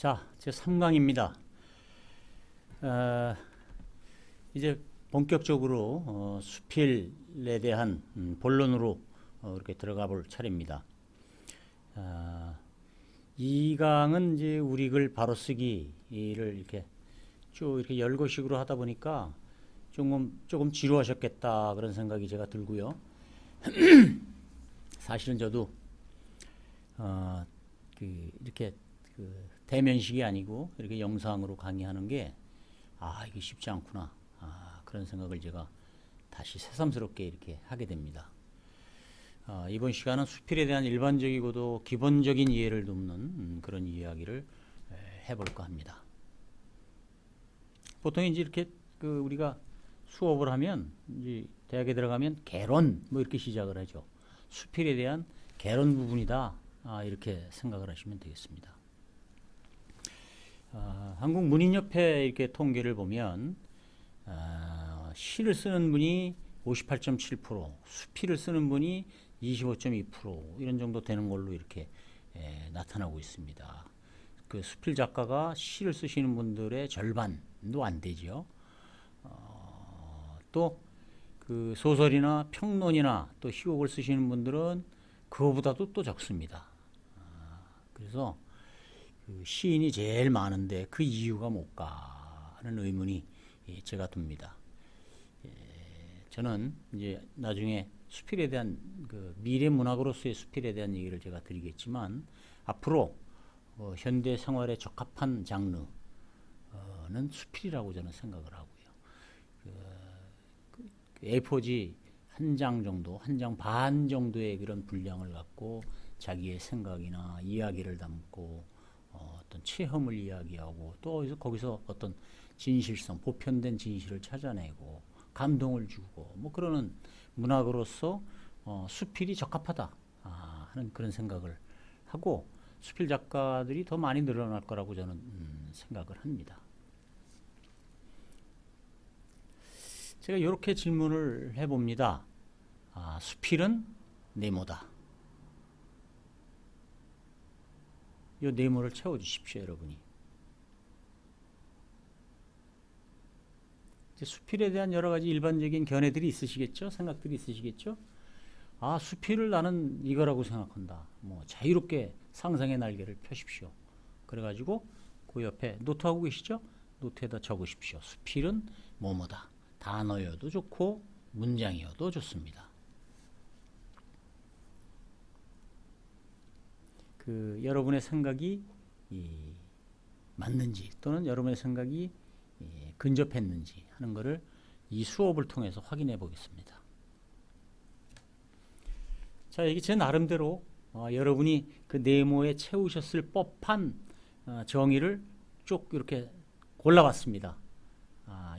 자, 제 3강입니다. 이제 본격적으로 수필에 대한 본론으로 이렇게 들어가 볼 차례입니다. 이 강은 이제 우리 글 바로쓰기를 이렇게 쭉 이렇게 열거식으로 하다 보니까 조금 지루하셨겠다 그런 생각이 제가 들고요. 사실은 저도 이렇게 대면식이 아니고 이렇게 영상으로 강의하는 게 이게 쉽지 않구나 그런 생각을 제가 다시 새삼스럽게 이렇게 하게 됩니다. 이번 시간은 수필에 대한 일반적이고도 기본적인 이해를 돕는 그런 이야기를 해볼까 합니다. 보통 이제 이렇게 우리가 수업을 하면 이제 대학에 들어가면 개론 뭐 이렇게 시작을 하죠. 수필에 대한 개론 부분이다 이렇게 생각을 하시면 되겠습니다. 한국문인협회 이렇게 통계를 보면 시를 쓰는 분이 58.7%, 수필을 쓰는 분이 25.2% 이런 정도 되는 걸로 이렇게 나타나고 있습니다. 그 수필 작가가 시를 쓰시는 분들의 절반도 안 되죠. 또 그 소설이나 평론이나 또 희곡을 쓰시는 분들은 그거보다도 또 적습니다. 그래서 그 시인이 제일 많은데 그 이유가 뭘까 하는 의문이 제가 듭니다. 저는 이제 나중에 수필에 대한 그 미래 문학으로서의 수필에 대한 얘기를 제가 드리겠지만 앞으로 현대 생활에 적합한 장르는 수필이라고 저는 생각을 하고요. A4지 한 장 정도, 한 장 반 정도의 그런 분량을 갖고 자기의 생각이나 이야기를 담고 어떤 체험을 이야기하고 또 거기서 어떤 진실성, 보편된 진실을 찾아내고 감동을 주고 뭐 그러는 문학으로서 수필이 적합하다 하는 그런 생각을 하고 수필 작가들이 더 많이 늘어날 거라고 저는 생각을 합니다. 제가 이렇게 질문을 해봅니다. 수필은 네모다. 이 네모를 채워주십시오, 여러분이. 이제 수필에 대한 여러 가지 일반적인 견해들이 있으시겠죠? 생각들이 있으시겠죠? 수필을 나는 이거라고 생각한다. 뭐 자유롭게 상상의 날개를 펴십시오. 그래가지고 그 옆에 노트하고 계시죠? 노트에다 적으십시오. 수필은 뭐뭐다. 단어여도 좋고 문장이어도 좋습니다. 여러분의 생각이 맞는지 또는 여러분의 생각이 근접했는지 하는 것을 이 수업을 통해서 확인해 보겠습니다. 자, 이게 제 나름대로 여러분이 그 네모에 채우셨을 법한 정의를 쭉 이렇게 골라봤습니다.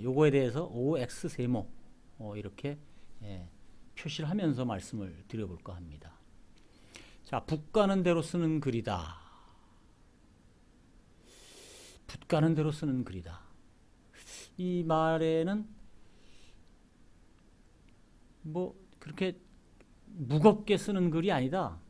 요거에 대해서 OX 세모 이렇게 표시를 하면서 말씀을 드려볼까 합니다. 자, 붓 가는 대로 쓰는 글이다. 붓 가는 대로 쓰는 글이다. 이 말에는 뭐 그렇게 무겁게 쓰는 글이 아니다.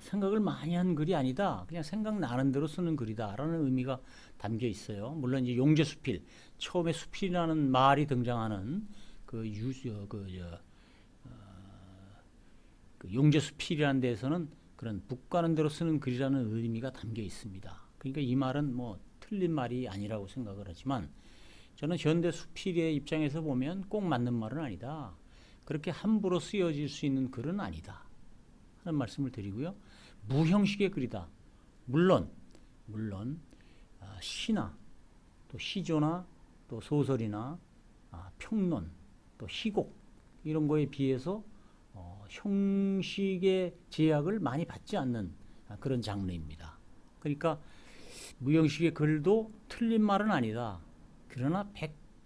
생각을 많이 한 글이 아니다. 그냥 생각나는 대로 쓰는 글이다 라는 의미가 담겨 있어요. 물론 이제 용제수필, 처음에 수필이라는 말이 등장하는 그 용제수필이라는 데에서는 그런 붓 가는 대로 쓰는 글이라는 의미가 담겨 있습니다. 그러니까 이 말은 뭐 틀린 말이 아니라고 생각을 하지만 저는 현대 수필의 입장에서 보면 꼭 맞는 말은 아니다. 그렇게 함부로 쓰여질 수 있는 글은 아니다 하는 말씀을 드리고요. 무형식의 글이다. 물론 시나 또 시조나 또 소설이나 평론 또 희곡 이런 거에 비해서 형식의 제약을 많이 받지 않는 그런 장르입니다. 그러니까 무형식의 글도 틀린 말은 아니다. 그러나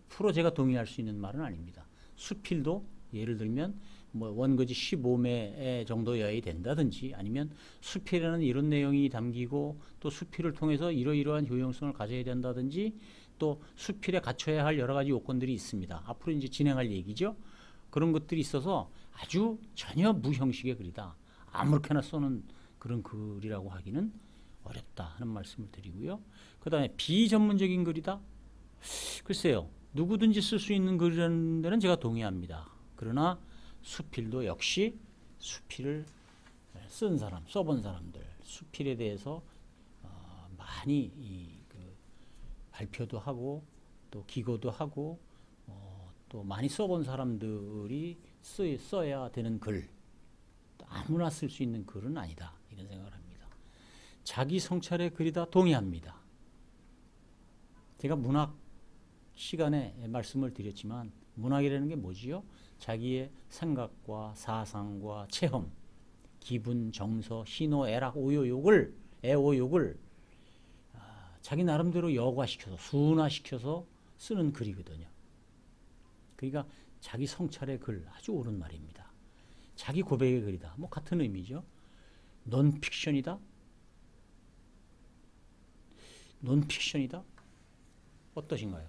100% 제가 동의할 수 있는 말은 아닙니다. 수필도 예를 들면 뭐 원거지 15매 정도여야 된다든지 아니면 수필에는 이런 내용이 담기고 또 수필을 통해서 이러이러한 효용성을 가져야 된다든지 또 수필에 갖춰야 할 여러 가지 요건들이 있습니다. 앞으로 이제 진행할 얘기죠. 그런 것들이 있어서 아주 전혀 무형식의 글이다. 아무렇게나 써는 그런 글이라고 하기는 어렵다 하는 말씀을 드리고요. 그 다음에 비전문적인 글이다. 글쎄요. 누구든지 쓸 수 있는 글이라는 데는 제가 동의합니다. 그러나 수필도 역시 수필을 쓴 사람, 써본 사람들, 수필에 대해서 많이 발표도 하고 또 기고도 하고 또 많이 써본 사람들이 써야 되는 글, 아무나 쓸 수 있는 글은 아니다 이런 생각을 합니다. 자기 성찰의 글이다. 동의합니다. 제가 문학 시간에 말씀을 드렸지만 문학이라는 게 뭐지요? 자기의 생각과 사상과 체험, 기분, 정서, 희노, 애락, 오요욕을 자기 나름대로 여과시켜서 순화시켜서 쓰는 글이거든요. 그러니까 자기 성찰의 글, 아주 옳은 말입니다. 자기 고백의 글이다. 뭐 같은 의미죠. 논픽션이다. 논픽션이다. 어떠신가요?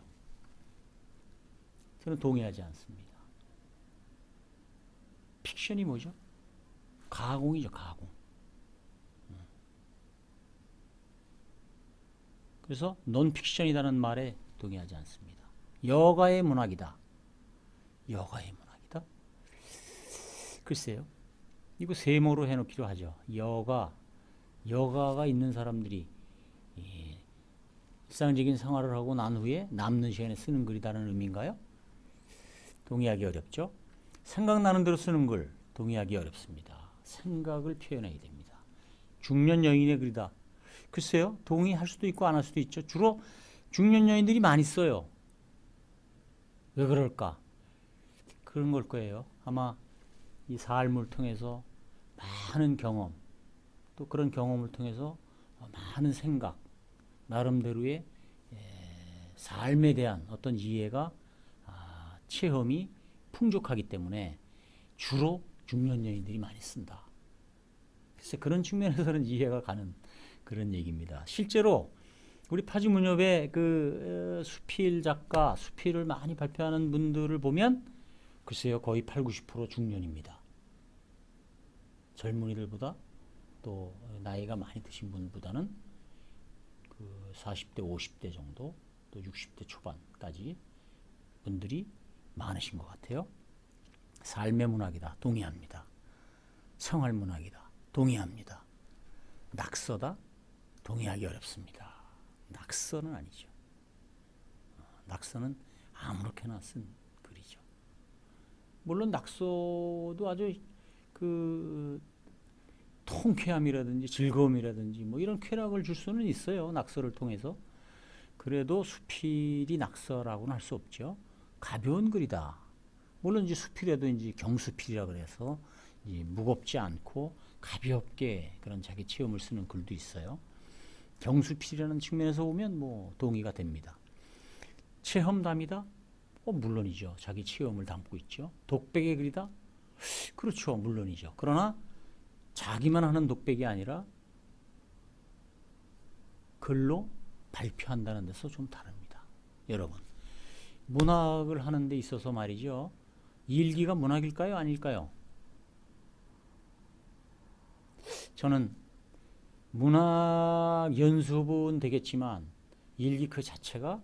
저는 동의하지 않습니다. 픽션이 뭐죠? 가공이죠, 가공. 그래서 논픽션이라는 말에 동의하지 않습니다. 여가의 문학이다. 여가의 문학이다. 글쎄요. 이거 세모로 해놓기로 하죠. 여가가 있는 사람들이 일상적인 생활을 하고 난 후에 남는 시간에 쓰는 글이다라는 의미인가요? 동의하기 어렵죠. 생각나는 대로 쓰는 글 동의하기 어렵습니다. 생각을 표현해야 됩니다. 중년 여인의 글이다. 글쎄요. 동의할 수도 있고 안 할 수도 있죠. 주로 중년 여인들이 많이 써요. 왜 그럴까? 그런 걸 거예요. 아마 이 삶을 통해서 많은 경험, 또 그런 경험을 통해서 많은 생각, 나름대로의 삶에 대한 어떤 이해가 체험이 풍족하기 때문에 주로 중년 여인들이 많이 쓴다. 그래서 그런 측면에서는 이해가 가는 그런 얘기입니다. 실제로 우리 파지문협의 그 수필 작가, 수필을 많이 발표하는 분들을 보면 글쎄요, 거의 80~90% 중년입니다. 젊은이들보다 또 나이가 많이 드신 분보다는 그 40대, 50대 정도, 또 60대 초반까지 분들이 많으신 것 같아요. 삶의 문학이다. 동의합니다. 생활 문학이다. 동의합니다. 낙서다. 동의하기 어렵습니다. 낙서는 아니죠. 낙서는 아무렇게나 쓴 글이죠. 물론 낙서도 아주 그 통쾌함이라든지 즐거움이라든지 뭐 이런 쾌락을 줄 수는 있어요. 낙서를 통해서. 그래도 수필이 낙서라고는 할 수 없죠. 가벼운 글이다. 물론 이제 수필에도 이제 경수필이라 그래서 이제 무겁지 않고 가볍게 그런 자기 체험을 쓰는 글도 있어요. 경수필이라는 측면에서 보면 뭐 동의가 됩니다. 체험담이다? 물론이죠. 자기 체험을 담고 있죠. 독백의 글이다? 그렇죠. 물론이죠. 그러나 자기만 하는 독백이 아니라 글로 발표한다는 데서 좀 다릅니다. 여러분, 문학을 하는 데 있어서 말이죠. 일기가 문학일까요? 아닐까요? 저는 문학 연습은 되겠지만 일기 그 자체가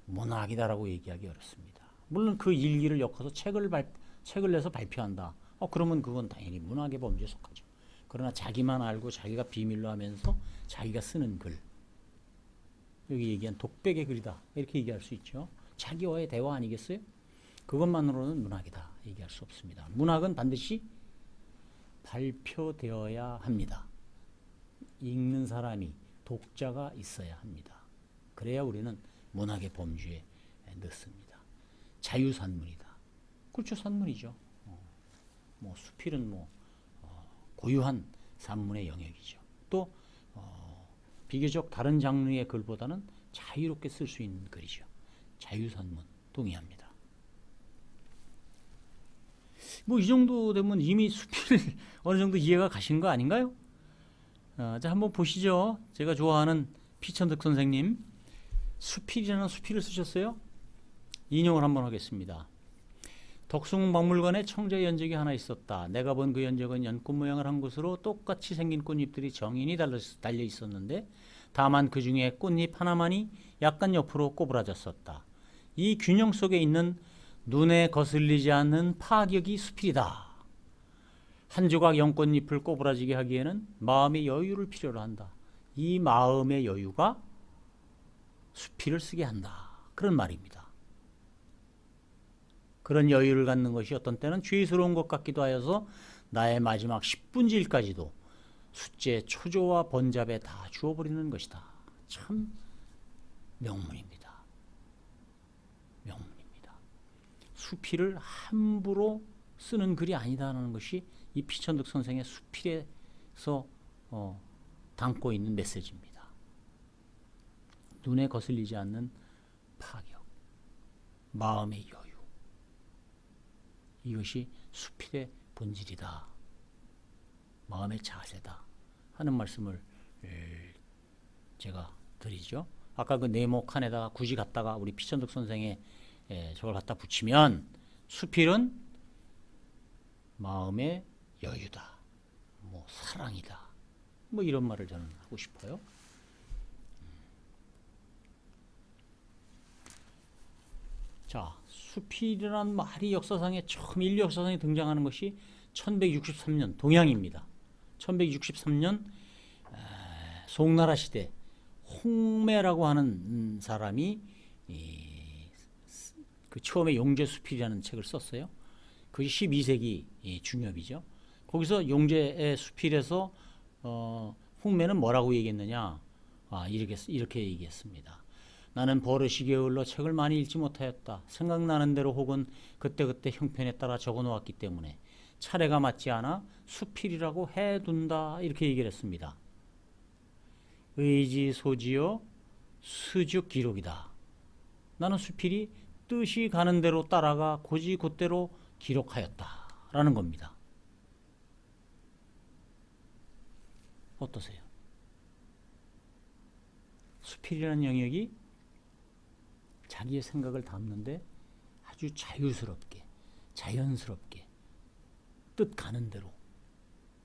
문학이다라고 얘기하기 어렵습니다. 물론 그 일기를 엮어서 책을 내서 발표한다. 그러면 그건 당연히 문학의 범주에 속하죠. 그러나 자기만 알고 자기가 비밀로 하면서 자기가 쓰는 글, 여기 얘기한 독백의 글이다 이렇게 얘기할 수 있죠. 자기와의 대화 아니겠어요? 그것만으로는 문학이다 얘기할 수 없습니다. 문학은 반드시 발표되어야 합니다. 읽는 사람이, 독자가 있어야 합니다. 그래야 우리는 문학의 범주에 넣습니다. 자유산문이다. 그렇죠. 산문이죠. 뭐 수필은 뭐 고유한 산문의 영역이죠. 또 비교적 다른 장르의 글보다는 자유롭게 쓸 수 있는 글이죠. 자유산문 동의합니다. 뭐 이 정도 되면 이미 수필 어느 정도 이해가 가시는 거 아닌가요? 자, 한번 보시죠. 제가 좋아하는 피천득 선생님 수필이라는 수필을 쓰셨어요. 인용을 한번 하겠습니다. 덕숭박물관에 청자 연적이 하나 있었다. 내가 본 그 연적은 연꽃 모양을 한 곳으로 똑같이 생긴 꽃잎들이 정인이 달려 있었는데 다만 그 중에 꽃잎 하나만이 약간 옆으로 꼬부라졌었다. 이 균형 속에 있는 눈에 거슬리지 않는 파격이 수필이다. 한 조각 연꽃잎을 꼬부라지게 하기에는 마음의 여유를 필요로 한다. 이 마음의 여유가 수필을 쓰게 한다. 그런 말입니다. 그런 여유를 갖는 것이 어떤 때는 죄스러운 것 같기도 하여서 나의 마지막 10분지일까지도 숫제, 초조와 번잡에 다 주어버리는 것이다. 참 명문입니다. 명문입니다. 수필을 함부로 쓰는 글이 아니다라는 것이 이 피천득 선생의 수필에서 담고 있는 메시지입니다. 눈에 거슬리지 않는 파격, 마음의 여유, 이것이 수필의 본질이다. 마음의 자세다 하는 말씀을 제가 드리죠. 아까 그 네모 칸에다가 굳이 갖다가 우리 피천득 선생의 저걸 갖다 붙이면 수필은 마음의 여유다, 뭐 사랑이다, 뭐 이런 말을 저는 하고 싶어요. 자, 수필이라는 말이 역사상에 처음 인류 역사상에 등장하는 것이 1163년 동양입니다. 1163년 송나라 시대 홍매라고 하는 사람이 그 처음에 용제수필이라는 책을 썼어요. 그것이 12세기 중엽이죠. 거기서 용제의 수필에서 홍매는 뭐라고 얘기했느냐? 이렇게 얘기했습니다. 나는 버릇이 게을러 책을 많이 읽지 못하였다. 생각나는 대로 혹은 그때그때 형편에 따라 적어놓았기 때문에 차례가 맞지 않아 수필이라고 해둔다. 이렇게 얘기를 했습니다. 의지소지여 수죽 기록이다. 나는 수필이 뜻이 가는 대로 따라가 곧이곧대로 기록하였다. 라는 겁니다. 어떠세요? 수필이라는 영역이 자기의 생각을 담는데 아주 자유스럽게, 자연스럽게 뜻 가는 대로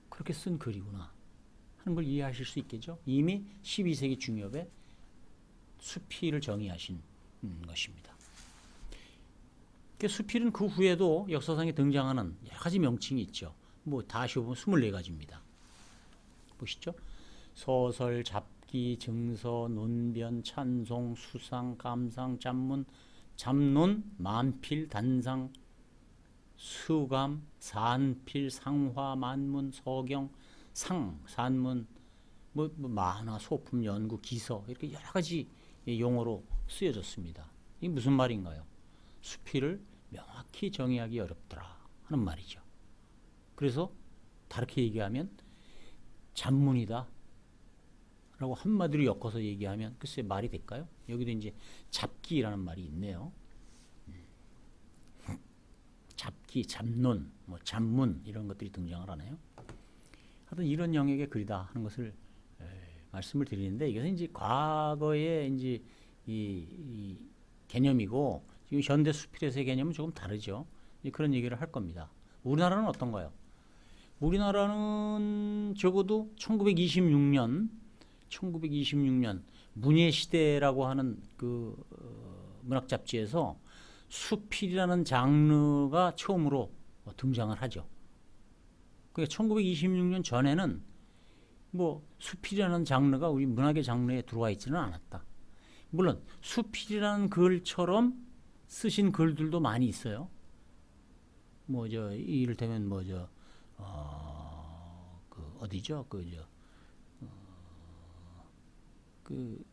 그렇게 쓴 글이구나 하는 걸 이해하실 수 있겠죠. 이미 12세기 중엽에 수필을 정의하신 것입니다. 수필은 그 후에도 역사상에 등장하는 여러 가지 명칭이 있죠. 뭐 다시 보면 24가지입니다. 보시죠. 소설, 잡기, 증서, 논변, 찬송, 수상, 감상, 잡문, 잡론, 만필, 단상, 수감, 산필, 상화, 만문, 서경, 산문, 뭐 만화, 소품, 연구, 기서 이렇게 여러 가지 용어로 쓰여졌습니다. 이게 무슨 말인가요? 수필을 명확히 정의하기 어렵더라 하는 말이죠. 그래서 다르게 얘기하면 잡문이다 라고 한마디로 엮어서 얘기하면 글쎄 말이 될까요? 여기도 이제 잡기라는 말이 있네요. 잡기, 잡론, 뭐 잡문 이런 것들이 등장을 하네요. 하여튼 이런 영역의 글이다 하는 것을 말씀을 드리는데 이것은 이제 과거의 이제 이 개념이고 지금 현대 수필에서의 개념은 조금 다르죠. 그런 얘기를 할 겁니다. 우리나라는 어떤가요? 우리나라는 적어도 1926년 문예시대라고 하는 그 문학 잡지에서 수필이라는 장르가 처음으로 등장을 하죠. 그러니까 1926년 전에는 뭐 수필이라는 장르가 우리 문학의 장르에 들어와 있지는 않았다. 물론 수필이라는 글처럼 쓰신 글들도 많이 있어요. 뭐 이를테면 어디죠? 그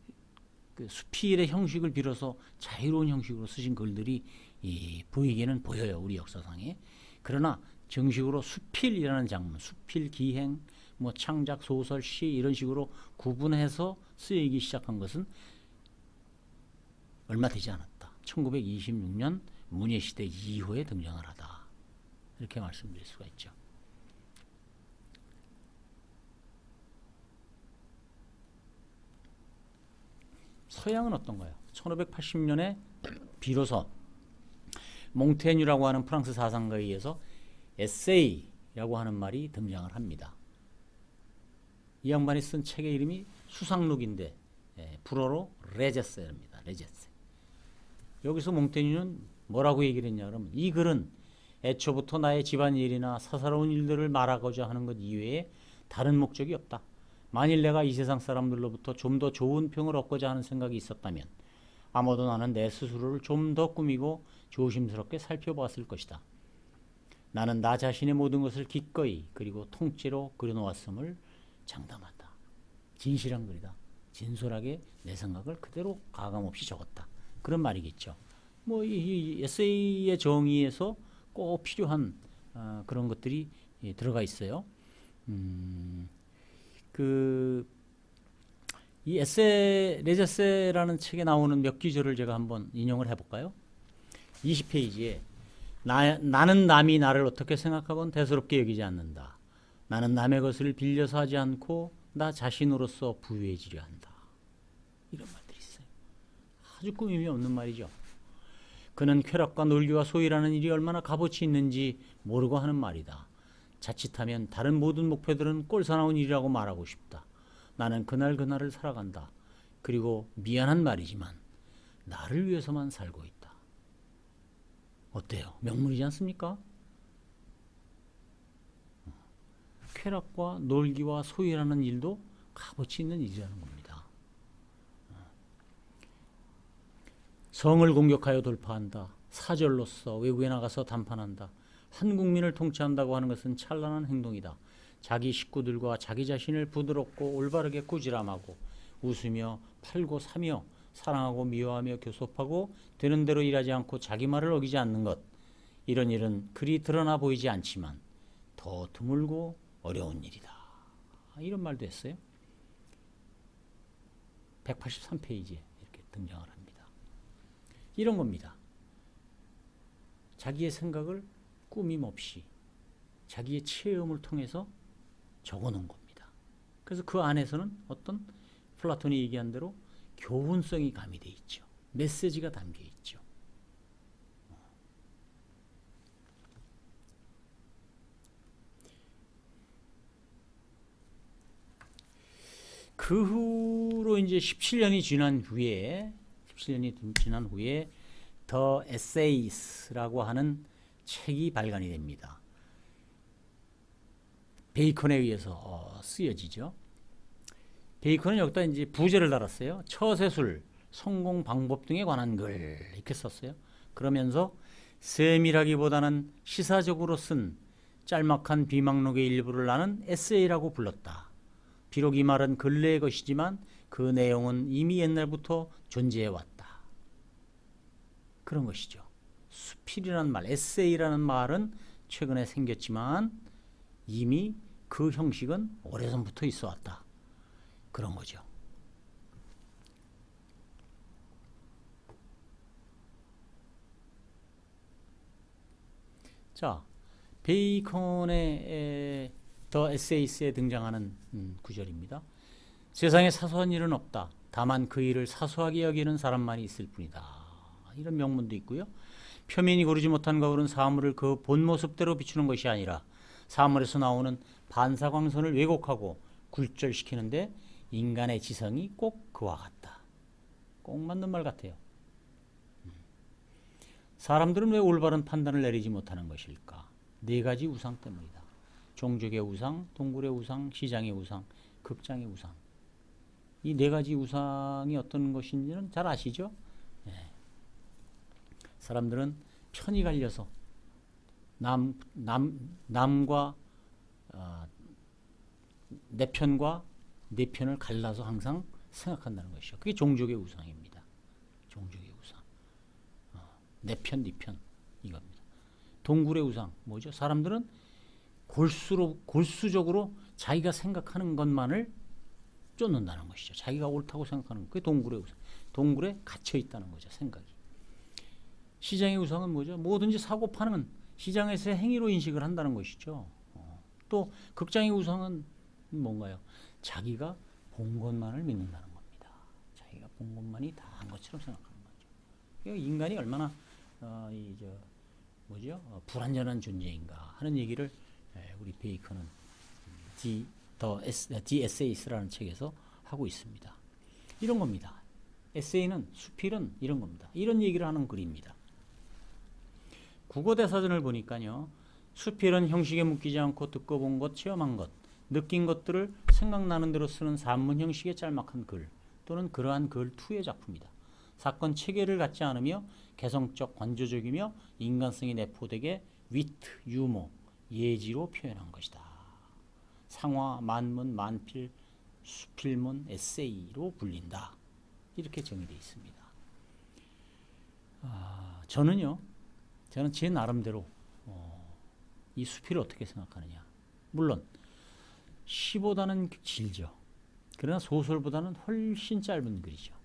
수필의 형식을 빌어서 자유로운 형식으로 쓰신 글들이 보이기는 보여요. 우리 역사상에. 그러나 정식으로 수필이라는 장르, 수필, 기행, 뭐 창작, 소설, 시 이런 식으로 구분해서 쓰이기 시작한 것은 얼마 되지 않았다. 1926년 문예시대 이후에 등장을 하다. 이렇게 말씀드릴 수가 있죠. 서양은 어떤가요? 1580년에 비로소 몽테뉴라고 하는 프랑스 사상가에 의해서 에세이라고 하는 말이 등장을 합니다. 이 양반이 쓴 책의 이름이 수상록인데 불어로 레제세입니다. 레제세. 여기서 몽테뉴는 뭐라고 얘기를 했냐 그러면 이 글은 애초부터 나의 집안일이나 사사로운 일들을 말하고자 하는 것 이외에 다른 목적이 없다. 만일 내가 이 세상 사람들로부터 좀 더 좋은 평을 얻고자 하는 생각이 있었다면 아마도 나는 내 스스로를 좀 더 꾸미고 조심스럽게 살펴보았을 것이다. 나는 나 자신의 모든 것을 기꺼이 그리고 통째로 그려놓았음을 장담한다. 진실한 글이다. 진솔하게 내 생각을 그대로 가감없이 적었다. 그런 말이겠죠. 뭐 이 에세이의 정의에서 꼭 필요한 그런 것들이 들어가 있어요. 이 에세 레제세라는 책에 나오는 몇 기절을 제가 한번 인용을 해볼까요? 20페이지에 나는 남이 나를 어떻게 생각하건 대수롭게 여기지 않는다. 나는 남의 것을 빌려서 하지 않고 나 자신으로서 부유해지려 한다. 이런 말들이 있어요. 아주 꾸밈이 없는 말이죠. 그는 쾌락과 놀기와 소유라는 일이 얼마나 값어치 있는지 모르고 하는 말이다. 자칫하면 다른 모든 목표들은 꼴사나운 일이라고 말하고 싶다. 나는 그날을 살아간다. 그리고 미안한 말이지만 나를 위해서만 살고 있다. 어때요? 명문이지 않습니까? 쾌락과 놀기와 소유라는 일도 값어치 있는 일이라는 겁니다. 성을 공격하여 돌파한다. 사절로서 외국에 나가서 담판한다. 한 국민을 통치한다고 하는 것은 찬란한 행동이다. 자기 식구들과 자기 자신을 부드럽고 올바르게 꾸지람하고 웃으며 팔고 사며 사랑하고 미워하며 교섭하고 되는 대로 일하지 않고 자기 말을 어기지 않는 것. 이런 일은 그리 드러나 보이지 않지만 더 드물고 어려운 일이다. 이런 말도 했어요. 183페이지에 이렇게 등장을 합니다. 이런 겁니다. 자기의 생각을 꾸밈 없이 자기의 체험을 통해서 적어놓은 겁니다. 그래서 그 안에서는 어떤 플라톤이 얘기한 대로 교훈성이 가미되어 있죠. 메시지가 담겨 있죠. 그 후로 이제 17년이 지난 후에 더 에세이스라고 하는 책이 발간이 됩니다. 베이컨에 의해서 쓰여지죠. 베이컨은 여기다 이제 부제를 달았어요. 처세술, 성공 방법 등에 관한 글 이렇게 썼어요. 그러면서 세밀하기보다는 시사적으로 쓴 짤막한 비망록의 일부를 나는 에세이라고 불렀다. 비록 이 말은 근래의 것이지만 그 내용은 이미 옛날부터 존재해왔다. 그런 것이죠. 수필이라는 말, 에세이라는 말은 최근에 생겼지만 이미 그 형식은 오래전부터 있어왔다. 그런 거죠. 자, 베이컨의 더 에세이스에 등장하는 구절입니다. 세상에 사소한 일은 없다. 다만 그 일을 사소하게 여기는 사람만이 있을 뿐이다. 이런 명문도 있고요. 표면이 고르지 못한 거울은 사물을 그 본 모습대로 비추는 것이 아니라 사물에서 나오는 반사광선을 왜곡하고 굴절시키는데 인간의 지성이 꼭 그와 같다. 꼭 맞는 말 같아요. 사람들은 왜 올바른 판단을 내리지 못하는 것일까? 네 가지 우상 때문이다. 종족의 우상, 동굴의 우상, 시장의 우상, 극장의 우상. 이 네 가지 우상이 어떤 것인지는 잘 아시죠? 네. 사람들은 편이 갈려서 남과 내 편과 내 편을 갈라서 항상 생각한다는 것이죠. 그게 종족의 우상입니다. 종족의 우상. 내 편, 네 편 이겁니다. 동굴의 우상 뭐죠? 사람들은 골수적으로 자기가 생각하는 것만을 쫓는다는 것이죠. 자기가 옳다고 생각하는 것. 그게 동굴의 우상. 동굴에 갇혀 있다는 거죠. 생각이. 시장의 우상은 뭐죠? 뭐든지 사고 파는 시장에서의 행위로 인식을 한다는 것이죠. 또 극장의 우상은 뭔가요? 자기가 본 것만을 믿는다는 겁니다. 자기가 본 것만이 다 한 것처럼 생각하는 거죠. 그러니까 인간이 얼마나 뭐죠? 불완전한 존재인가 하는 얘기를 우리 베이컨은 The Essays라는 책에서 하고 있습니다. 이런 겁니다. 에세이는 수필은 이런 겁니다. 이런 얘기를 하는 글입니다. 국어대사전을 보니까요. 수필은 형식에 묶이지 않고 듣고 본 것, 체험한 것, 느낀 것들을 생각나는 대로 쓰는 산문 형식의 짤막한 글 또는 그러한 글 투의 작품이다. 사건 체계를 갖지 않으며 개성적, 관조적이며 인간성이 내포되게 위트, 유머, 예지로 표현한 것이다. 상화, 만문, 만필, 수필문, 에세이로 불린다. 이렇게 정의되어 있습니다. 저는 제 나름대로 이 수필을 어떻게 생각하느냐. 물론 시보다는 길죠. 그러나 소설보다는 훨씬 짧은 글이죠.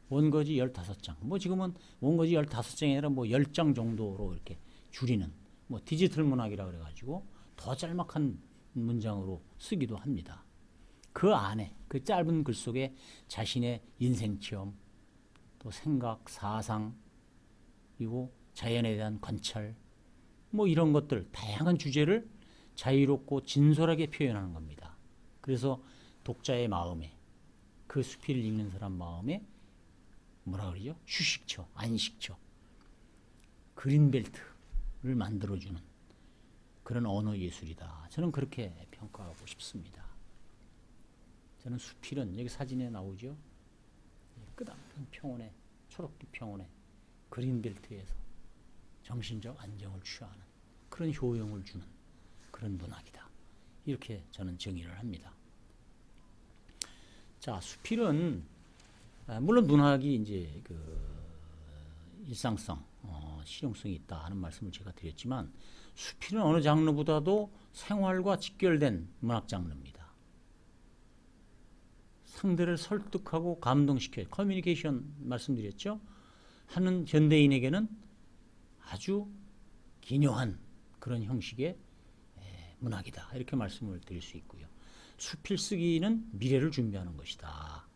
원고지 15장. 뭐 지금은 원고지 15장이 아니라 뭐 10장 정도로 이렇게 줄이는 뭐 디지털 문학이라 그래가지고 더 짤막한 문장으로 쓰기도 합니다. 그 안에 그 짧은 글 속에 자신의 인생 체험, 또 생각, 사상, 그리고 자연에 대한 관찰, 뭐 이런 것들 다양한 주제를 자유롭고 진솔하게 표현하는 겁니다. 그래서 독자의 마음에 그 수필을 읽는 사람 마음에 뭐라 그러죠? 휴식처, 안식처, 그린벨트를 만들어주는 그런 언어 예술이다. 저는 그렇게 평가하고 싶습니다. 저는 수필은 여기 사진에 나오죠. 끝없는 평원에 초록빛 평원에 그린벨트에서 정신적 안정을 취하는 그런 효용을 주는 그런 문학이다. 이렇게 저는 정의를 합니다. 자, 수필은 물론 문학이 이제 그 일상성, 실용성이 있다 하는 말씀을 제가 드렸지만 수필은 어느 장르보다도 생활과 직결된 문학 장르입니다. 상대를 설득하고 감동시켜요. 커뮤니케이션 말씀드렸죠. 하는 현대인에게는 아주 기묘한 그런 형식의 문학이다. 이렇게 말씀을 드릴 수 있고요. 수필 쓰기는 미래를 준비하는 것이다.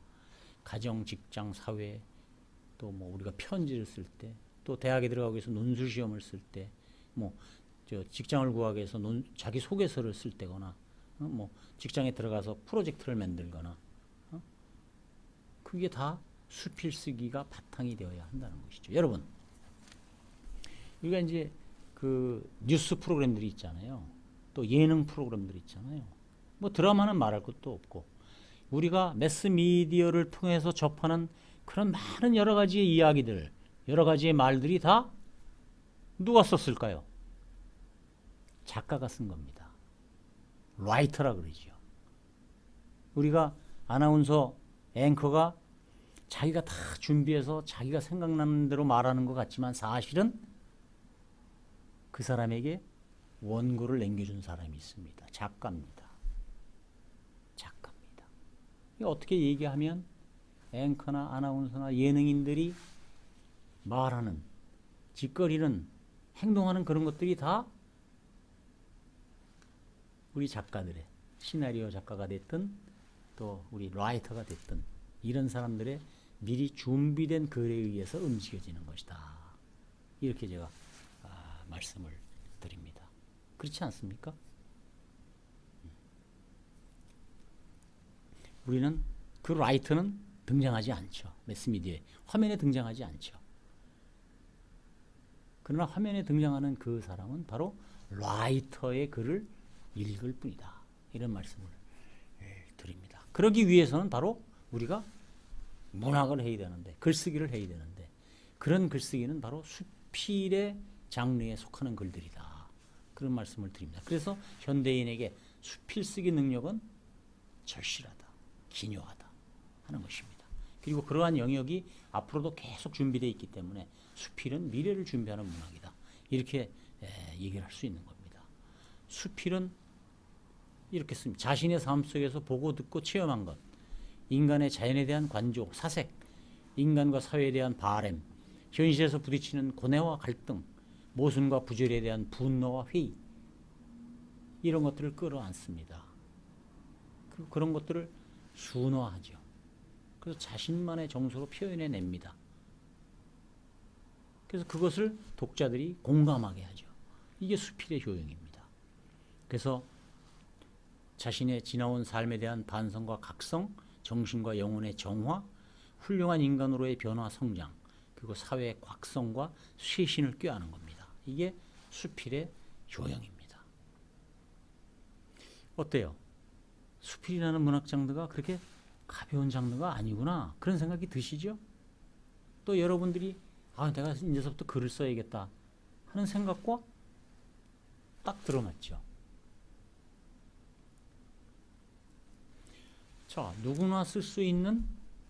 가정, 직장, 사회, 또 뭐 우리가 편지를 쓸 때, 또 대학에 들어가기 위해서 논술 시험을 쓸 때, 뭐 저 직장을 구하기 위해서 자기 소개서를 쓸 때거나, 뭐 직장에 들어가서 프로젝트를 만들거나, 그게 다 수필 쓰기가 바탕이 되어야 한다는 것이죠. 여러분, 우리가 이제 그 뉴스 프로그램들이 있잖아요. 또 예능 프로그램들이 있잖아요. 뭐 드라마는 말할 것도 없고 우리가 매스미디어를 통해서 접하는 그런 많은 여러 가지의 이야기들, 여러 가지의 말들이 다 누가 썼을까요? 작가가 쓴 겁니다. 라이터라 그러죠. 우리가 아나운서, 앵커가 자기가 다 준비해서 자기가 생각나는 대로 말하는 것 같지만 사실은 그 사람에게 원고를 남겨준 사람이 있습니다. 작가입니다. 작가입니다. 어떻게 얘기하면 앵커나 아나운서나 예능인들이 말하는, 짓거리는, 행동하는 그런 것들이 다 우리 작가들의, 시나리오 작가가 됐든 또 우리 라이터가 됐든 이런 사람들의 미리 준비된 글에 의해서 움직여지는 것이다. 이렇게 제가 말씀을 드립니다. 그렇지 않습니까? 우리는 그 라이터는 등장하지 않죠. 매스미디어에 화면에 등장하지 않죠. 그러나 화면에 등장하는 그 사람은 바로 라이터의 글을 읽을 뿐이다. 이런 말씀을 드립니다. 그러기 위해서는 바로 우리가 문학을 해야 되는데, 글쓰기를 해야 되는데, 그런 글쓰기는 바로 수필의 장르에 속하는 글들이다. 그런 말씀을 드립니다. 그래서 현대인에게 수필 쓰기 능력은 절실하다, 기묘하다 하는 것입니다. 그리고 그러한 영역이 앞으로도 계속 준비되어 있기 때문에 수필은 미래를 준비하는 문학이다. 이렇게 얘기를 할 수 있는 겁니다. 수필은 이렇게 씁니다. 자신의 삶 속에서 보고 듣고 체험한 것, 인간의 자연에 대한 관조, 사색, 인간과 사회에 대한 바램, 현실에서 부딪히는 고뇌와 갈등, 모순과 부절에 대한 분노와 회의, 이런 것들을 끌어안습니다. 그런 것들을 순화하죠. 그래서 자신만의 정서로 표현해냅니다. 그래서 그것을 독자들이 공감하게 하죠. 이게 수필의 효용입니다. 그래서 자신의 지나온 삶에 대한 반성과 각성, 정신과 영혼의 정화, 훌륭한 인간으로의 변화 성장, 그리고 사회의 곽성과 쇄신을 꾀하는 겁니다. 이게 수필의 효용입니다. 어때요? 수필이라는 문학 장르가 그렇게 가벼운 장르가 아니구나, 그런 생각이 드시죠? 또 여러분들이 내가 이제부터 글을 써야겠다 하는 생각과 딱 들어맞죠. 자, 누구나 쓸 수 있는,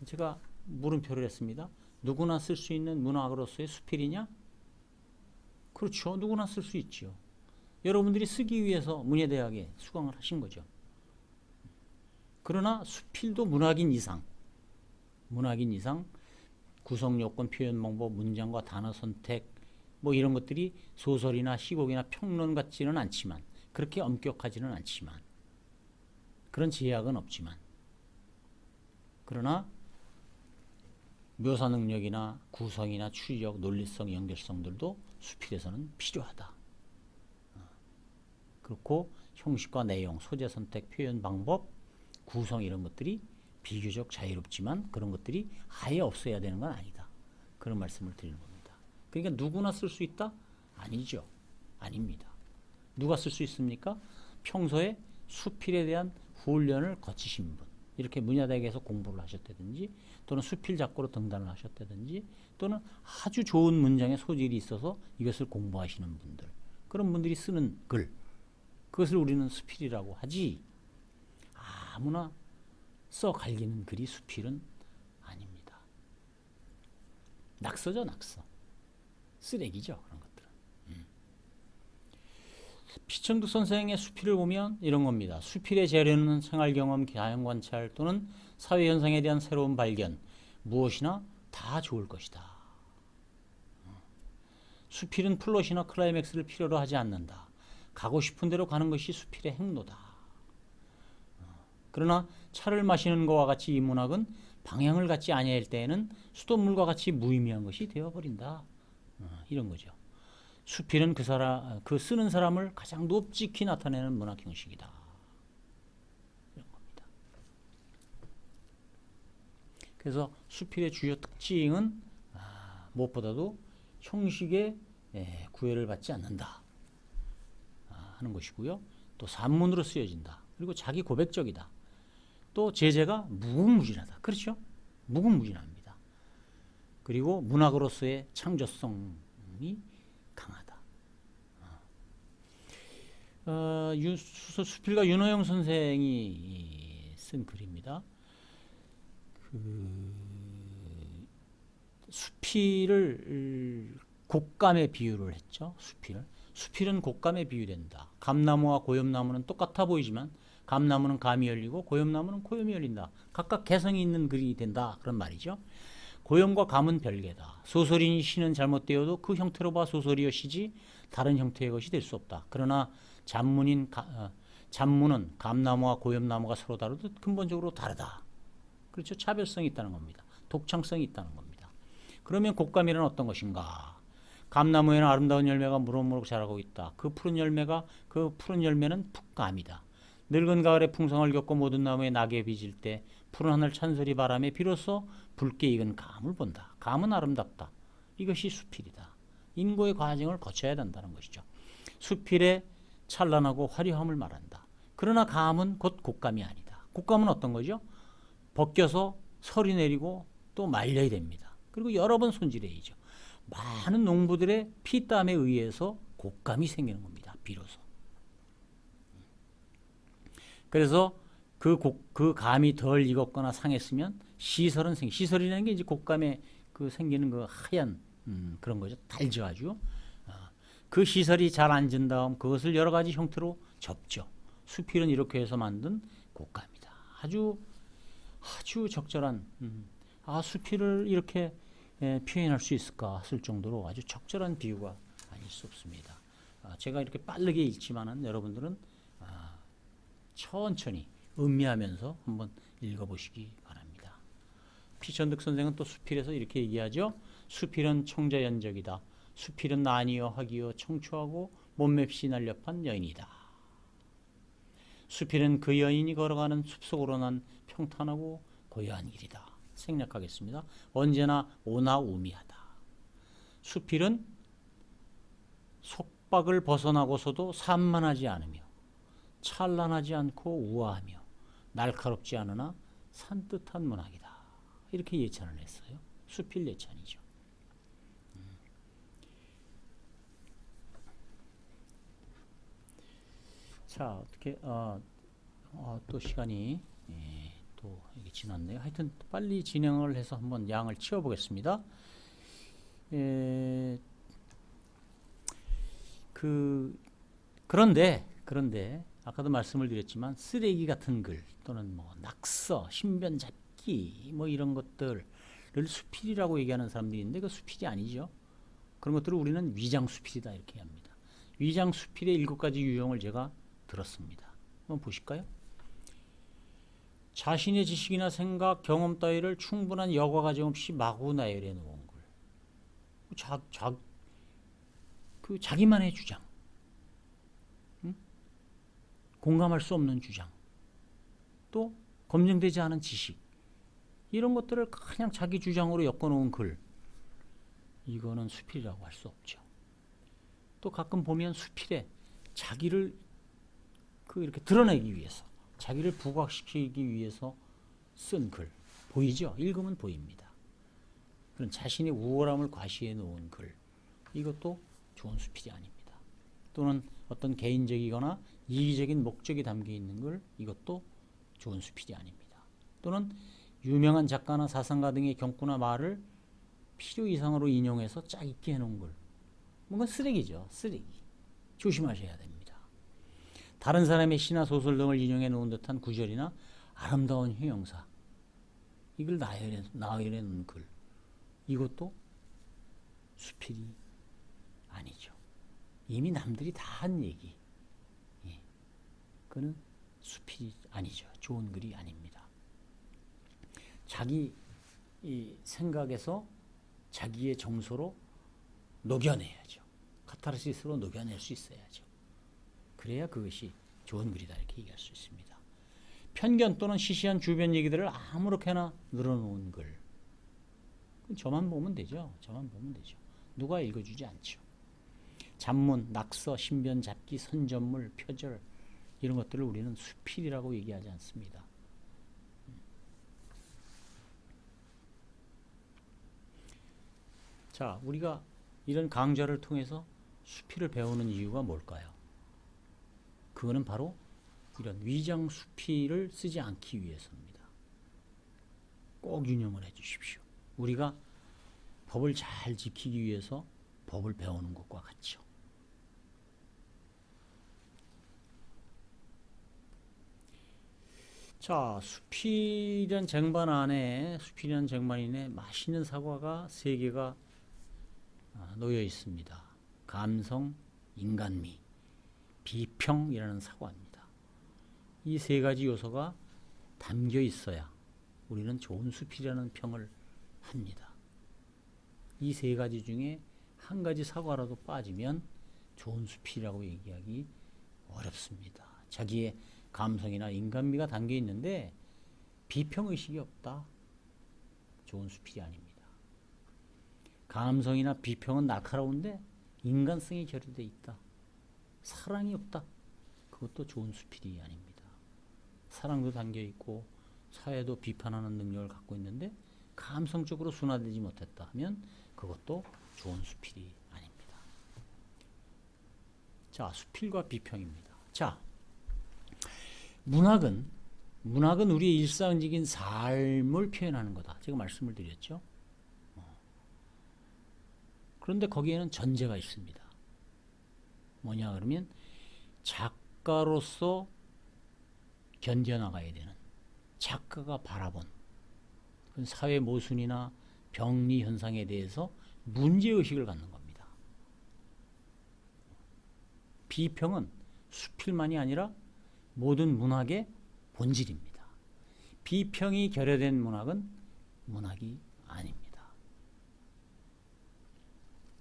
제가 물음표를 했습니다. 누구나 쓸 수 있는 문학으로서의 수필이냐? 그렇죠. 누구나 쓸 수 있죠. 여러분들이 쓰기 위해서 문예대학에 수강을 하신 거죠. 그러나 수필도 문학인 이상 구성 요건, 표현 방법, 문장과 단어 선택 뭐 이런 것들이 소설이나 시곡이나 평론 같지는 않지만, 그렇게 엄격하지는 않지만, 그런 제약은 없지만, 그러나 묘사 능력이나 구성이나 추리력, 논리성, 연결성들도 수필에서는 필요하다. 그렇고 형식과 내용, 소재 선택, 표현 방법, 구성 이런 것들이 비교적 자유롭지만 그런 것들이 아예 없어야 되는 건 아니다. 그런 말씀을 드리는 겁니다. 그러니까 누구나 쓸 수 있다? 아니죠. 아닙니다. 누가 쓸 수 있습니까? 평소에 수필에 대한 훈련을 거치신 분, 이렇게 문야대학에서 공부를 하셨다든지, 또는 수필 작고로 등단을 하셨다든지, 또는 아주 좋은 문장의 소질이 있어서 이것을 공부하시는 분들, 그런 분들이 쓰는 글, 그것을 우리는 수필이라고 하지, 아무나 써 갈기는 글이 수필은 아닙니다. 낙서죠, 낙서. 쓰레기죠, 그런 것들은. 피천득 선생의 수필을 보면 이런 겁니다. 수필의 재료는 생활경험, 자연관찰 또는 사회현상에 대한 새로운 발견, 무엇이나 다 좋을 것이다. 수필은 플롯이나 클라이맥스를 필요로 하지 않는다. 가고 싶은 대로 가는 것이 수필의 행로다. 그러나 차를 마시는 것과 같이 이 문학은 방향을 갖지 아니할 때에는 수돗물과 같이 무의미한 것이 되어버린다. 이런 거죠. 수필은 그 쓰는 사람을 가장 높직히 나타내는 문학 형식이다. 이런 겁니다. 그래서 수필의 주요 특징은 무엇보다도 형식에 구애를 받지 않는다 하는 것이고요. 또 산문으로 쓰여진다. 그리고 자기 고백적이다. 또 제재가 무궁무진하다. 그렇죠? 무궁무진합니다. 그리고 문학으로서의 창조성이 강하다. 수필가 윤호영 선생이 쓴 글입니다. 수필을 곶감에 비유를 했죠. 수필은 곶감에 비유된다. 감나무와 고염나무는 똑같아 보이지만 감나무는 감이 열리고 고염나무는 고염이 열린다. 각각 개성이 있는 글이 된다. 그런 말이죠. 고염과 감은 별개다. 소설인이 시는 잘못되어도 그 형태로 봐 소설이여 시지 다른 형태의 것이 될 수 없다. 그러나 잡문은 감나무와 고염나무가 서로 다르듯 근본적으로 다르다. 그렇죠. 차별성이 있다는 겁니다. 독창성이 있다는 겁니다. 그러면 곶감이란 어떤 것인가? 감나무에는 아름다운 열매가 무럭무럭 자라고 있다. 그 푸른 열매는 풋감이다. 늙은 가을의 풍성을 겪고 모든 나무에 낙엽이 질 때 푸른 하늘 찬소리 바람에 비로소 붉게 익은 감을 본다. 감은 아름답다. 이것이 수필이다. 인고의 과정을 거쳐야 된다는 것이죠. 수필의 찬란하고 화려함을 말한다. 그러나 감은 곧 곶감이 아니다. 곶감은 어떤 거죠? 벗겨서 설이 내리고 또 말려야 됩니다. 그리고 여러 번 손질해야죠. 많은 농부들의 피땀에 의해서 곶감이 생기는 겁니다. 비로소. 그래서 그 감이 덜 익었거나 상했으면 시설은 시설이라는 게 이제 곶감에 생기는 그 하얀 그런 거죠. 달죠 아주. 그 시설이 잘 앉은 다음 그것을 여러 가지 형태로 접죠. 수필은 이렇게 해서 만든 곶감이다. 아주 적절한 수필을 이렇게 표현할 수 있을까 했을 정도로 아주 적절한 비유가 아닐 수 없습니다. 제가 이렇게 빠르게 읽지만은 여러분들은 천천히 음미하면서 한번 읽어보시기 바랍니다. 피천득 선생은 또 수필에서 이렇게 얘기하죠. 수필은 청자연적이다. 수필은 난이여 하기여 청초하고 몸맵시 날렵한 여인이다. 수필은 그 여인이 걸어가는 숲속으로 난 평탄하고 고요한 길이다. 생략하겠습니다. 언제나 오나우미하다. 수필은 속박을 벗어나고서도 산만하지 않으며 찬란하지 않고 우아하며 날카롭지 않으나 산뜻한 문학이다. 이렇게 예찬을 했어요. 수필 예찬이죠. 자, 어떻게 또 시간이 또 이게 지났네요. 하여튼 빨리 진행을 해서 한번 양을 치워보겠습니다. 그런데 아까도 말씀을 드렸지만 쓰레기 같은 글 또는 뭐 낙서, 신변 잡기 뭐 이런 것들을 수필이라고 얘기하는 사람들이 있는데 그 수필이 아니죠. 그런 것들을 우리는 위장 수필이다 이렇게 합니다. 위장 수필의 7가지 유형을 제가 들었습니다. 한번 보실까요? 자신의 지식이나 생각, 경험 따위를 충분한 여과 과정 없이 마구 나열해 놓은 글. 자기만의 주장. 공감할 수 없는 주장. 또 검증되지 않은 지식. 이런 것들을 그냥 자기 주장으로 엮어놓은 글. 이거는 수필이라고 할 수 없죠. 또 가끔 보면 수필에 자기를 이렇게 드러내기 위해서, 자기를 부각시키기 위해서 쓴 글. 보이죠? 읽으면 보입니다. 그런 자신의 우월함을 과시해 놓은 글. 이것도 좋은 수필이 아닙니다. 또는 어떤 개인적이거나 이기적인 목적이 담겨 있는 글. 이것도 좋은 수필이 아닙니다. 또는 유명한 작가나 사상가 등의 경구나 말을 필요 이상으로 인용해서 짜깁기 해놓은 글. 뭔가 쓰레기죠. 쓰레기. 조심하셔야 됩니다. 다른 사람의 시나 소설 등을 인용해 놓은 듯한 구절이나 아름다운 형용사. 이걸 나열해 놓은 글. 이것도 수필이 아니죠. 이미 남들이 다 한 얘기. 그는 수필이 아니죠. 좋은 글이 아닙니다. 자기 이 생각에서 자기의 정서로 녹여내야죠. 카타르시스로 녹여낼 수 있어야죠. 그래야 그것이 좋은 글이다 이렇게 얘기할 수 있습니다. 편견 또는 시시한 주변 얘기들을 아무렇게나 늘어놓은 글. 저만 보면 되죠. 저만 보면 되죠. 누가 읽어주지 않죠. 잡문, 낙서, 신변 잡기, 선전물, 표절 이런 것들을 우리는 수필이라고 얘기하지 않습니다. 자, 우리가 이런 강좌를 통해서 수필을 배우는 이유가 뭘까요? 그거는 바로 이런 위장 수필을 쓰지 않기 위해서입니다. 꼭 유념을 해 주십시오. 우리가 법을 잘 지키기 위해서 법을 배우는 것과 같죠. 자, 수필이란 쟁반 안에, 수필이란 쟁반 안에 맛있는 사과가 3개가 놓여 있습니다. 감성, 인간미, 비평이라는 사과입니다. 이 3가지 요소가 담겨 있어야 우리는 좋은 수필이라는 평을 합니다. 이 3가지 중에 한 가지 사과라도 빠지면 좋은 수필이라고 얘기하기 어렵습니다. 자기의 감성이나 인간미가 담겨 있는데 비평의식이 없다. 좋은 수필이 아닙니다. 감성이나 비평은 날카로운데 인간성이 결여되어 있다. 사랑이 없다. 그것도 좋은 수필이 아닙니다. 사랑도 담겨 있고 사회도 비판하는 능력을 갖고 있는데 감성적으로 순화되지 못했다 하면 그것도 좋은 수필이 아닙니다. 자, 수필과 비평입니다. 자, 문학은 우리의 일상적인 삶을 표현하는 거다. 제가 말씀을 드렸죠. 그런데 거기에는 전제가 있습니다. 뭐냐 그러면 작가로서 견뎌나가야 되는, 작가가 바라본 사회 모순이나 병리 현상에 대해서 문제의식을 갖는 겁니다. 비평은 수필만이 아니라 모든 문학의 본질입니다. 비평이 결여된 문학은 문학이 아닙니다.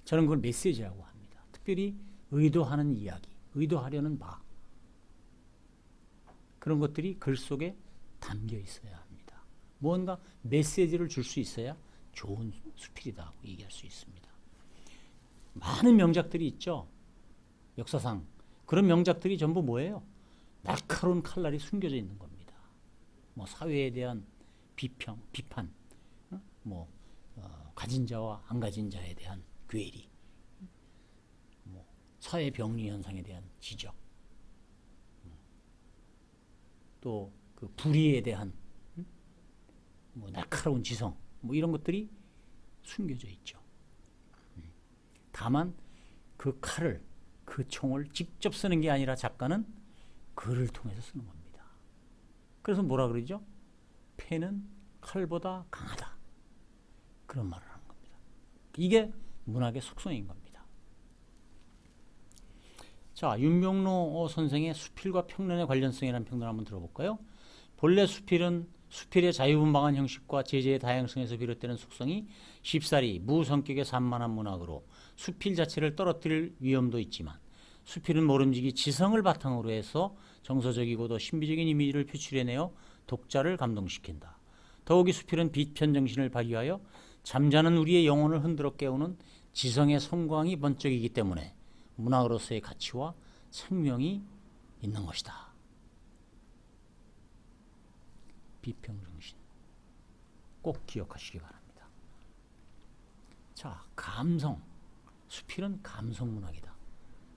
저는 그걸 메시지라고 합니다. 특별히 의도하는 이야기, 의도하려는 바, 그런 것들이 글 속에 담겨 있어야 합니다. 뭔가 메시지를 줄 수 있어야 좋은 수필이다 고 얘기할 수 있습니다. 많은 명작들이 있죠. 역사상. 그런 명작들이 전부 뭐예요? 날카로운 칼날이 숨겨져 있는 겁니다. 뭐 사회에 대한 비판, 가진 자와 안 가진 자에 대한 괴리, 사회 병리 현상에 대한 지적, 또 그 불의에 대한 날카로운 지성, 이런 것들이 숨겨져 있죠. 다만 그 칼을, 그 총을 직접 쓰는 게 아니라 작가는 글을 통해서 쓰는 겁니다. 그래서 뭐라 그러죠? 패는 칼보다 강하다. 그런 말을 하는 겁니다. 이게 문학의 속성인 겁니다. 자, 윤병로 선생의 수필과 평론의 관련성이라는 평론을 한번 들어볼까요? 본래 수필의 자유분방한 형식과 제재의 다양성에서 비롯되는 속성이 쉽사리 무성격의 산만한 문학으로 수필 자체를 떨어뜨릴 위험도 있지만, 수필은 모름지기 지성을 바탕으로 해서 정서적이고도 신비적인 이미지를 표출해내어 독자를 감동시킨다. 더욱이 수필은 비편 정신을 발휘하여 잠자는 우리의 영혼을 흔들어 깨우는 지성의 섬광이 번쩍이기 때문에 문학으로서의 가치와 생명이 있는 것이다. 비평정신 꼭 기억하시기 바랍니다. 자, 감성. 수필은 감성문학이다.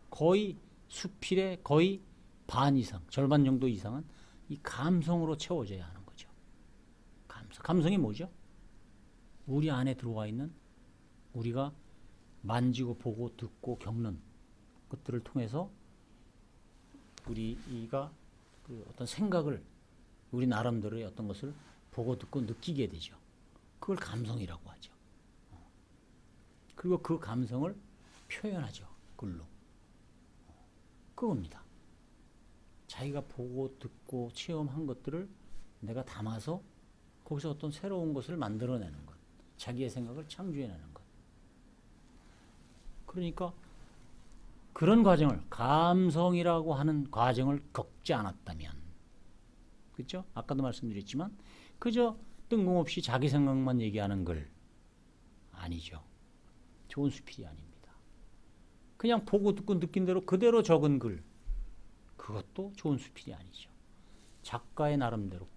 거의 수필의 거의 반 이상, 절반 정도 이상은 이 감성으로 채워져야 하는 거죠. 감성이 뭐죠? 우리 안에 들어와 있는, 우리가 만지고 보고 듣고 겪는 것들을 통해서 우리가 그 어떤 생각을, 우리 나름대로의 어떤 것을 보고 듣고 느끼게 되죠. 그걸 감성이라고 하죠. 그리고 그 감성을 표현하죠. 글로. 그겁니다. 자기가 보고 듣고 체험한 것들을 내가 담아서 거기서 어떤 새로운 것을 만들어내는 것. 자기의 생각을 창조해내는 것. 그러니까 그런 과정을, 감성이라고 하는 과정을 겪지 않았다면, 그렇죠? 아까도 말씀드렸지만 그저 뜬금없이 자기 생각만 얘기하는 글 아니죠. 좋은 수필이 아닙니다. 그냥 보고 듣고 느낀 대로 그대로 적은 글, 그것도 좋은 수필이 아니죠. 작가의 나름대로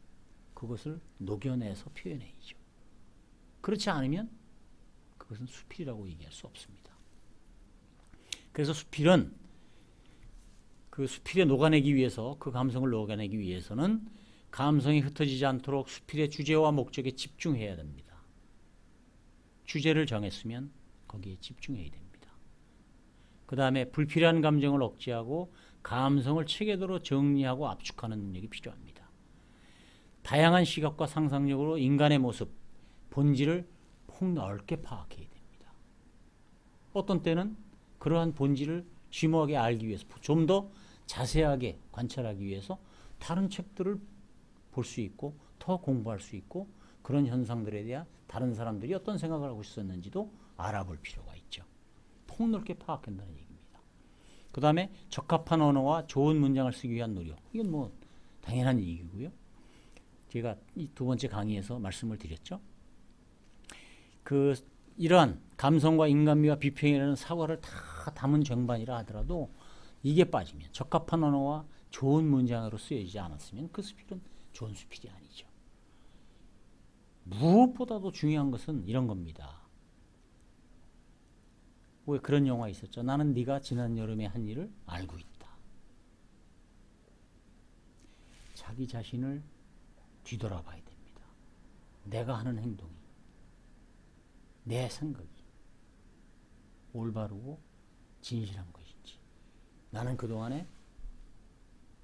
그것을 녹여내서 표현해야죠. 그렇지 않으면 그것은 수필이라고 얘기할 수 없습니다. 그래서 수필은 그 수필에 녹아내기 위해서, 그 감성을 녹아내기 위해서는 감성이 흩어지지 않도록 수필의 주제와 목적에 집중해야 됩니다. 주제를 정했으면 거기에 집중해야 됩니다. 그 다음에 불필요한 감정을 억제하고 감성을 체계도로 정리하고 압축하는 능력이 필요합니다. 다양한 시각과 상상력으로 인간의 모습, 본질을 폭넓게 파악해야 됩니다. 어떤 때는 그러한 본질을 심오하게 알기 위해서, 좀 더 자세하게 관찰하기 위해서 다른 책들을 볼 수 있고 더 공부할 수 있고, 그런 현상들에 대한 다른 사람들이 어떤 생각을 하고 있었는지도 알아볼 필요가 있죠. 폭넓게 파악한다는 얘기입니다. 그 다음에 적합한 언어와 좋은 문장을 쓰기 위한 노력. 이건 뭐 당연한 얘기고요. 제가 이 두 번째 강의에서 말씀을 드렸죠. 이러한 감성과 인간미와 비평이라는 사과를 다 담은 쟁반이라 하더라도 이게 빠지면, 적합한 언어와 좋은 문장으로 쓰여지지 않았으면 그 수필은 좋은 수필이 아니죠. 무엇보다도 중요한 것은 이런 겁니다. 왜 그런 영화 있었죠? 나는 네가 지난 여름에 한 일을 알고 있다. 자기 자신을 뒤돌아봐야 됩니다. 내가 하는 행동이, 내 생각이 올바르고 진실한 것인지, 나는 그동안에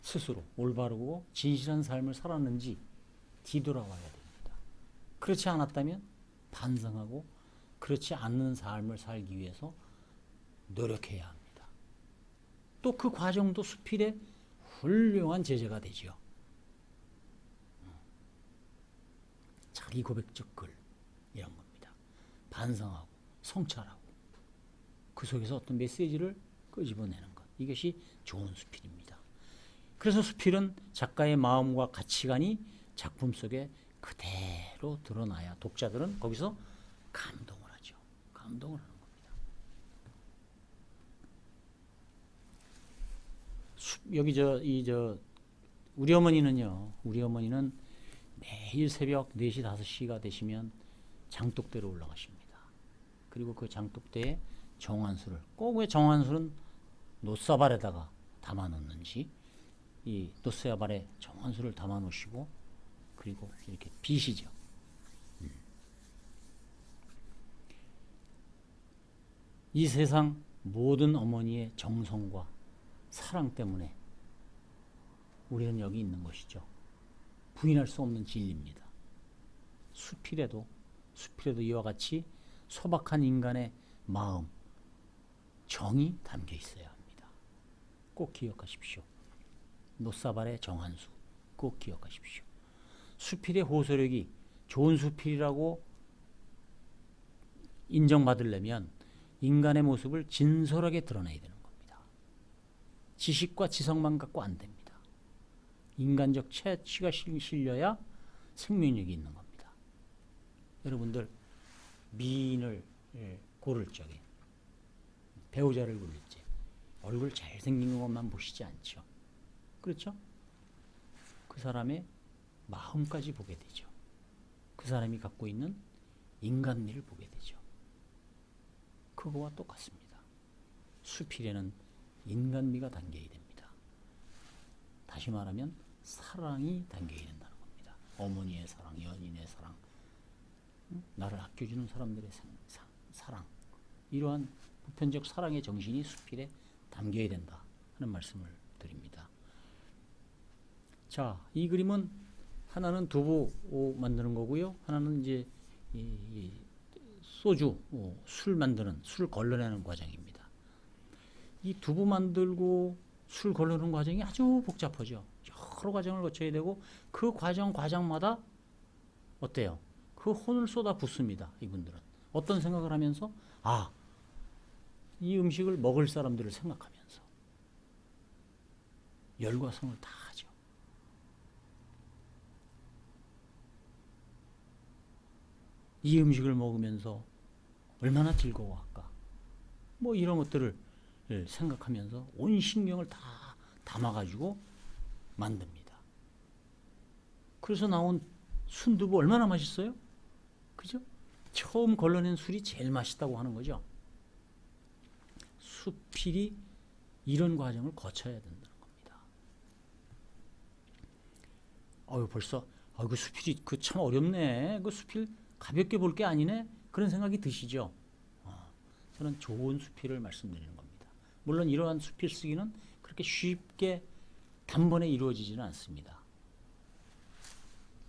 스스로 올바르고 진실한 삶을 살았는지 뒤돌아봐야 됩니다. 그렇지 않았다면 반성하고 그렇지 않는 삶을 살기 위해서 노력해야 합니다. 또 그 과정도 수필의 훌륭한 제재가 되죠. 자기 고백적 글, 이런 겁니다. 반성하고 성찰하고 그 속에서 어떤 메시지를 끄집어내는 것. 이것이 좋은 수필입니다. 그래서 수필은 작가의 마음과 가치관이 작품 속에 그대로 드러나야 독자들은 거기서 감동을 하죠. 감동을 하는 겁니다. 여기 우리 어머니는 매일 새벽 4시, 5시가 되시면 장독대로 올라가십니다. 그리고 그 장독대에 정한수를, 꼭 왜 정한수는 노사발에다가 담아 놓는지, 이 노사발에 정한수를 담아 놓으시고, 그리고 이렇게 비시죠. 이 세상 모든 어머니의 정성과 사랑 때문에 우리는 여기 있는 것이죠. 부인할 수 없는 진리입니다. 수필에도 이와 같이 소박한 인간의 마음, 정이 담겨 있어야 합니다. 꼭 기억하십시오. 노사발의 정한수 꼭 기억하십시오. 수필의 호소력이 좋은 수필이라고 인정받으려면 인간의 모습을 진솔하게 드러내야 되는 겁니다. 지식과 지성만 갖고 안 됩니다. 인간적 체취가 실려야 생명력이 있는 겁니다. 여러분들 미인을 고를 적에, 배우자를 고를 때 얼굴 잘생긴 것만 보시지 않죠. 그렇죠? 그 사람의 마음까지 보게 되죠. 그 사람이 갖고 있는 인간미를 보게 되죠. 그거와 똑같습니다. 수필에는 인간미가 담겨야 됩니다. 다시 말하면 사랑이 담겨야 된다는 겁니다. 어머니의 사랑, 연인의 사랑, 나를 아껴주는 사람들의 사랑, 이러한 보편적 사랑의 정신이 수필에 담겨야 된다 하는 말씀을 드립니다. 자, 이 그림은 하나는 두부 만드는 거고요. 하나는 이제 이 소주, 술 만드는, 술 걸러내는 과정입니다. 이 두부 만들고 술 걸러내는 과정이 아주 복잡하죠. 여러 과정을 거쳐야 되고 그 과정마다 어때요? 그 혼을 쏟아 붓습니다. 이분들은. 어떤 생각을 하면서 이 음식을 먹을 사람들을 생각하면서 열과 성을 다 하죠. 이 음식을 먹으면서 얼마나 즐거워할까? 뭐 이런 것들을 생각하면서 온 신경을 다 담아가지고 만듭니다. 그래서 나온 순두부 얼마나 맛있어요? 그죠? 처음 걸러낸 술이 제일 맛있다고 하는 거죠. 수필이 이런 과정을 거쳐야 된다는 겁니다. 벌써 그 수필이 참 어렵네. 그 수필 가볍게 볼 게 아니네. 그런 생각이 드시죠? 저는 좋은 수필을 말씀드리는 겁니다. 물론 이러한 수필 쓰기는 그렇게 쉽게 단번에 이루어지지는 않습니다.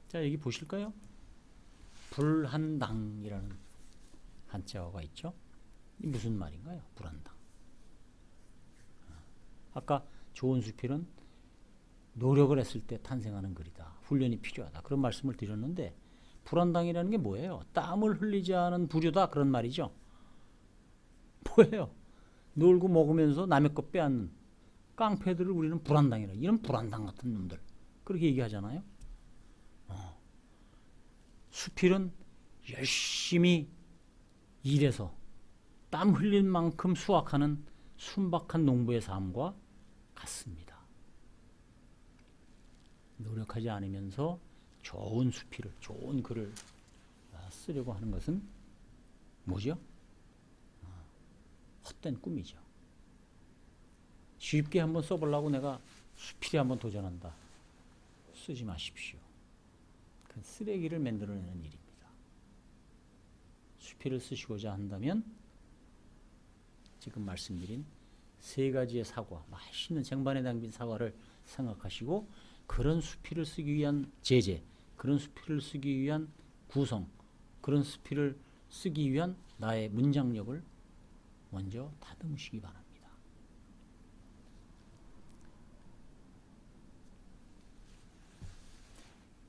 자, 여기 보실까요? 불한당이라는 한자어가 있죠. 이 무슨 말인가요? 불한당. 아까 좋은 수필은 노력을 했을 때 탄생하는 글이다. 훈련이 필요하다. 그런 말씀을 드렸는데 불한당이라는 게 뭐예요? 땀을 흘리지 않은 부류다. 그런 말이죠. 뭐예요? 놀고 먹으면서 남의 것 빼앗는 깡패들을 우리는 불한당이라. 이런 불한당 같은 놈들. 그렇게 얘기하잖아요. 수필은 열심히 일해서 땀 흘릴 만큼 수확하는 순박한 농부의 삶과 같습니다. 노력하지 않으면서 좋은 수필을, 좋은 글을 쓰려고 하는 것은 뭐죠? 헛된 꿈이죠. 쉽게 한번 써보려고 내가 수필에 한번 도전한다. 쓰지 마십시오. 그 쓰레기를 만들어내는 일입니다. 수필을 쓰시고자 한다면 지금 말씀드린 세 가지의 사과, 맛있는 쟁반에 담긴 사과를 생각하시고 그런 수필을 쓰기 위한 제재, 그런 수필을 쓰기 위한 구성, 그런 수필을 쓰기 위한 나의 문장력을 먼저 다듬으시기 바랍니다.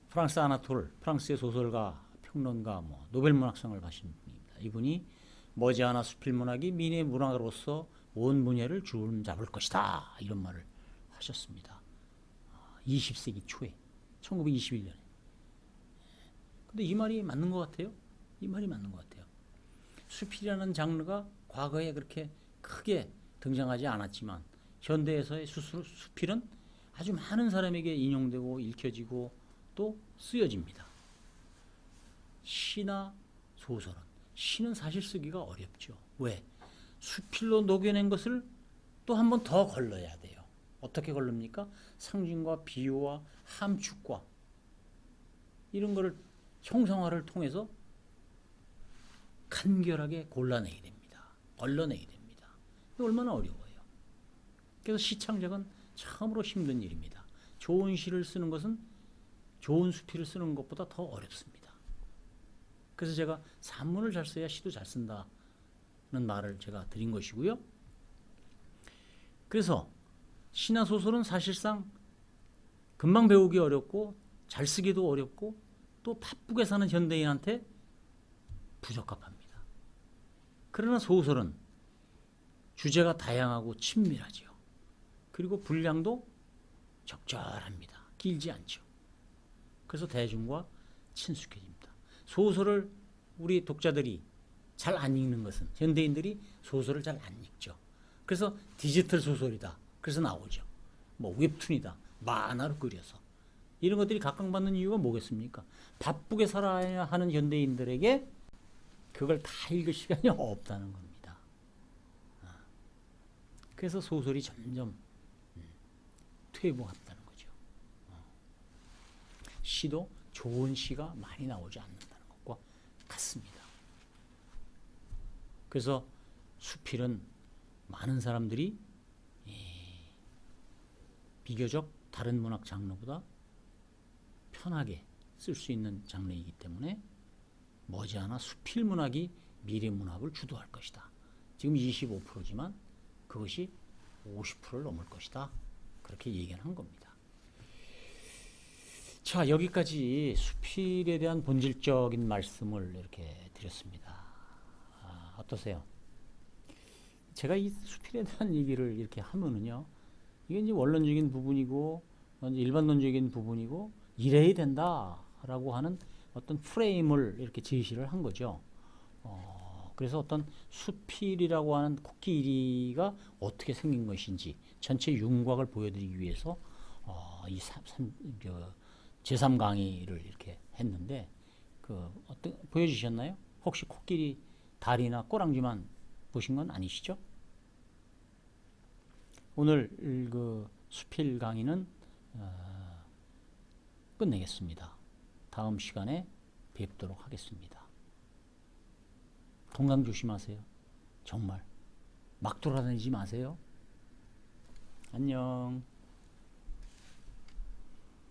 프랑스 아나톨, 프랑스의 소설가, 평론가, 노벨 문학상을 받으신 분입니다. 이분이 머지않아 수필문학이 미래 문학으로서 온 문예를 주름 잡을 것이다. 이런 말을 하셨습니다. 20세기 초에 1921년에. 근데 이 말이 맞는 것 같아요. 이 말이 맞는 것 같아요. 수필이라는 장르가 과거에 그렇게 크게 등장하지 않았지만 현대에서의 수필은 아주 많은 사람에게 인용되고 읽혀지고 또 쓰여집니다. 시나 소설은 시는 사실 쓰기가 어렵죠. 왜? 수필로 녹여낸 것을 또 한 번 더 걸러야 돼요. 어떻게 걸릅니까? 상징과 비유와 함축과 이런 거를 형상화를 통해서 간결하게 골라내야 됩니다. 걸러내야 됩니다. 이게 얼마나 어려워요. 그래서 시창작은 참으로 힘든 일입니다. 좋은 시를 쓰는 것은 좋은 수필을 쓰는 것보다 더 어렵습니다. 그래서 제가 산문을 잘 써야 시도 잘 쓴다는 말을 제가 드린 것이고요. 그래서 시나 소설은 사실상 금방 배우기 어렵고 잘 쓰기도 어렵고 또 바쁘게 사는 현대인한테 부적합합니다. 그러나 소설은 주제가 다양하고 친밀하죠. 그리고 분량도 적절합니다. 길지 않죠. 그래서 대중과 친숙해집니다. 소설을 우리 독자들이 잘 안 읽는 것은 현대인들이 소설을 잘 안 읽죠. 그래서 디지털 소설이다. 그래서 나오죠. 뭐 웹툰이다. 만화로 그려서. 이런 것들이 각광받는 이유가 뭐겠습니까? 바쁘게 살아야 하는 현대인들에게 그걸 다 읽을 시간이 없다는 겁니다. 그래서 소설이 점점 퇴보한다는 거죠. 시도 좋은 시가 많이 나오지 않는다는 것과 같습니다. 그래서 수필은 많은 사람들이 비교적 다른 문학 장르보다 편하게 쓸 수 있는 장르이기 때문에 머지않아 수필 문학이 미래 문학을 주도할 것이다. 지금 25%지만 그것이 50%를 넘을 것이다. 그렇게 얘기한 겁니다. 자, 여기까지 수필에 대한 본질적인 말씀을 이렇게 드렸습니다. 어떠세요? 제가 이 수필에 대한 얘기를 이렇게 하면은요, 이게 이제 원론적인 부분이고, 일반론적인 부분이고, 이래야 된다라고 하는 어떤 프레임을 이렇게 제시를 한 거죠. 그래서 어떤 수필이라고 하는 코끼리가 어떻게 생긴 것인지 전체 윤곽을 보여드리기 위해서 제3강의를 이렇게 했는데 보여주셨나요? 혹시 코끼리 다리나 꼬랑지만 보신 건 아니시죠? 오늘 그 수필 강의는 끝내겠습니다. 다음 시간에 뵙도록 하겠습니다. 건강 조심하세요. 정말 막 돌아다니지 마세요. 안녕.